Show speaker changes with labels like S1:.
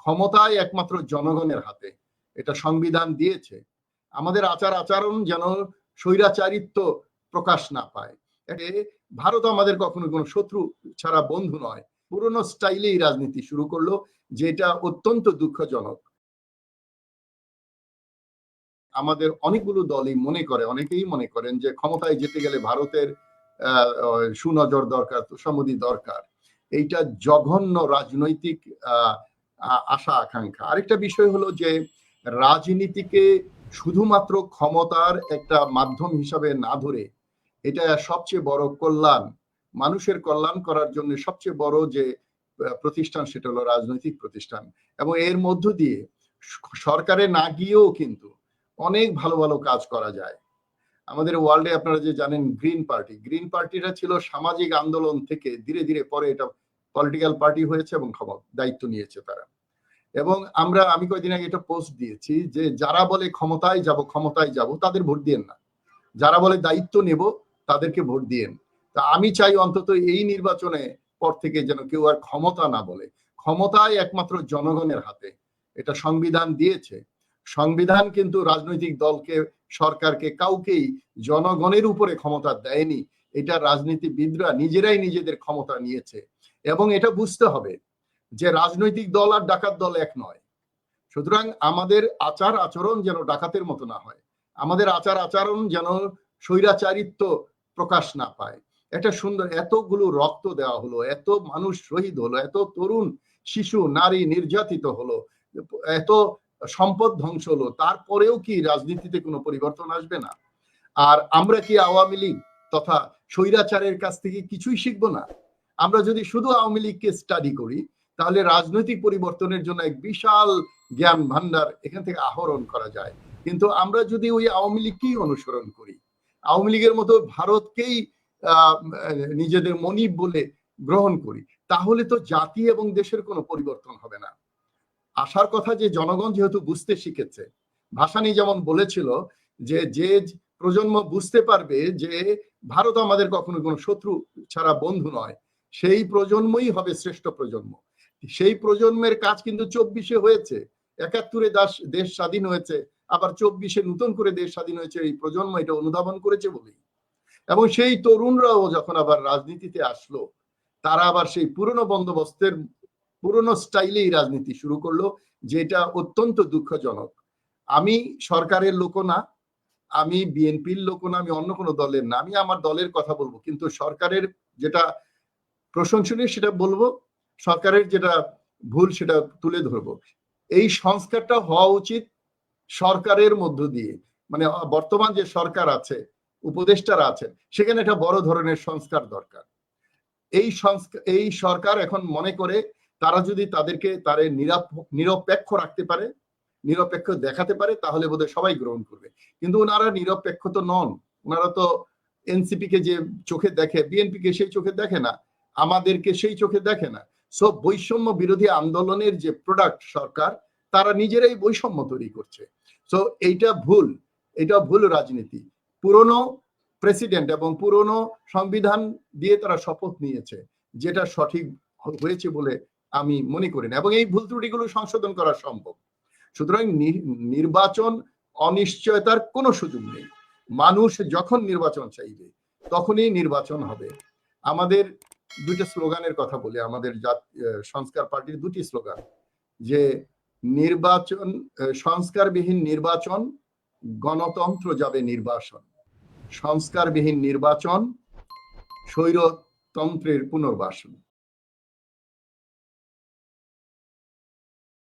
S1: ক্ষমতায় একমাত্র জনগণের হাতে, এটা সংবিধান দিয়েছে। আমাদের আচার আচরণ যেন স্বৈরাচারিত্ব প্রকাশ না পায়। ভারত আমাদের কখনো কোনো শত্রু ছাড়া বন্ধু নয়, পুরনো স্টাইলেই রাজনীতি শুরু করলো, যেটা অত্যন্ত দুঃখজনক। আমাদের অনেকগুলো দলই অনেকেই মনে করেন যে ক্ষমতায় যেতে গেলে ভারতের সুনজর দরকার, তোষামোদী দরকার। এইটা জঘন্য রাজনৈতিক আশা আকাঙ্ক্ষা। আরেকটা বিষয় হলো যে রাজনীতিকে শুধুমাত্র ক্ষমতার একটা মাধ্যম হিসাবে না ধরে, এটা সবচেয়ে বড় কল্যাণ, মানুষের কল্যাণ করার জন্য সবচেয়ে বড় যে প্রতিষ্ঠান, সেটা হলো রাজনৈতিক প্রতিষ্ঠান। এবং এর মধ্য দিয়ে সরকারে না গিয়েও কিন্তু অনেক ভালো ভালো কাজ করা যায়। আমাদের ওয়ার্ল্ডে আপনারা যে জানেন গ্রিন পার্টিটা ছিল সামাজিক আন্দোলন থেকে ধীরে ধীরে পরে এটা পলিটিক্যাল পার্টি হয়েছে এবং দায়িত্ব নিয়েছে তারা। এবং আমি কয়েকদিন আগে এটা পোস্ট দিয়েছি যে যারা বলে ক্ষমতায় যাব তাদের ভোট দিয়েন না, যারা বলে দায়িত্ব নেব তাদেরকে ভোট দিয়েন। তা আমি চাই অন্তত এই নির্বাচনে পর থেকে যেন কেউ আর ক্ষমতা না বলে। ক্ষমতায় একমাত্র জনগণের হাতে, এটা সংবিধান দিয়েছে। সংবিধান কিন্তু রাজনৈতিক দলকে, সরকারকে, কাউকেই জনগণের উপরে ক্ষমতা দেয়নি। এটা রাজনীতিবিদরা নিজেরাই নিজেদের ক্ষমতা নিয়েছে। এবং এটা বুঝতে হবে যে রাজনৈতিক দল আর ডাকাত দল এক নয়। সুতরাং আমাদের আচার আচরণ যেন ডাকাতের মতো না হয়, আমাদের আচার আচরণ যেন স্বৈরাচারিত্ব প্রকাশ না পায়। একটা সুন্দর, এতগুলো রক্ত দেওয়া হলো, এত মানুষ শহীদ হলো, এত তরুণ শিশু নারী নির্যাতিত হলো, এত সম্পদ ধ্বংস হলো, তারপরেও কি রাজনীতিতে কোনো পরিবর্তন আসবে না? আর আমরা কি আওয়ামী লীগ তথা স্বৈরাচারের কাছ থেকে কিছুই শিখবো না? আমরা যদি শুধু আওয়ামী লীগকে স্টাডি করি, তাহলে রাজনৈতিক পরিবর্তনের জন্য এক বিশাল জ্ঞান ভান্ডার এখান থেকে আহরণ করা যায়। কিন্তু আমরা যদি ওই আওয়ামী লীগকেই অনুসরণ করি, আওয়ামী লীগের মতো ভারতকেই নিজেদের মনিব বলে গ্রহণ করি, তাহলে তো জাতি এবং দেশের কোনো পরিবর্তন হবে না। আসার কথা যে জনগণ যেহেতু বুঝতে শিখেছে, ভাসানী যেমন বলেছিল যে যে প্রজন্ম বুঝতে পারবে যে ভারত আমাদের কখনো কোনো শত্রু ছাড়া বন্ধু নয়, সেই প্রজন্মই হবে শ্রেষ্ঠ প্রজন্ম। সেই প্রজন্মের কাজ কিন্তু 24-এ হয়েছে, 71-এ দেশ স্বাধীন হয়েছে, আবার 24-এ নতুন করে দেশ স্বাধীন হয়েছে। এই প্রজন্ম এটা অনুধাবন করেছে বলেই। এবং সেই তরুণরাও যখন আবার রাজনীতিতে আসলো, তারা আবার সেই পুরনো বন্দোবস্তের পুরনো স্টাইলেই রাজনীতি শুরু করলো, যেটা অত্যন্ত দুঃখজনক। আমি সরকারের লোক না, আমি বিএনপির লোক না, আমি অন্য কোনো দলের না, আমি আমার দলের কথা বলবো, কিন্তু সরকারের যেটা প্রশংসনীয় সেটা বলবো, সরকারের যেটা ভুল সেটা তুলে ধরবো। এই সংস্কারটা হওয়া উচিত সরকারের মধ্য দিয়ে, মানে বর্তমান যে সরকার আছে, উপদেষ্টারা আছেন, সেখানে একটা বড় ধরনের সংস্কার দরকার। এই সরকার এখন মনে করে তারা যদি তাদেরকে নিরপেক্ষ রাখতে পারে, নিরপেক্ষ দেখাতে পারে, তাহলে বোধহয় সবাই গ্রহণ করবে। কিন্তু ওনারা নিরপেক্ষ তো নন, ওনারা তো এনসিপি কে যে চোখে দেখে, বিএনপি কে সেই চোখে দেখে না, আমাদেরকে সেই চোখে দেখে না। সব বৈষম্য বিরোধী আন্দোলনের যে প্রোডাক্ট সরকার, তারা নিজেরাই বৈষম্য তৈরি করছে। সো এইটা ভুল রাজনীতি। পুরনো প্রেসিডেন্ট এবং পুরনো সংবিধান দিয়ে তারা শপথ নিয়েছে, যেটা সঠিক হয়েছে বলে আমি মনে করি না, এবং এই ভুল ত্রুটিগুলো সংশোধন করা সম্ভব। সুতরাং নির্বাচন অনিশ্চয়তার কোনো সুযোগ নেই। মানুষ যখন নির্বাচন চাইবে তখনই নির্বাচন হবে। আমাদের দুইটা স্লোগানের কথা বলি, আমাদের সংস্কার পার্টির দুটি স্লোগান, যে নির্বাচন, সংস্কারবিহীন নির্বাচন, গণতন্ত্র যাবে নির্বাসন। সংস্কারবিহীন নির্বাচন, স্বৈরতন্ত্রের পুনর্বাসন।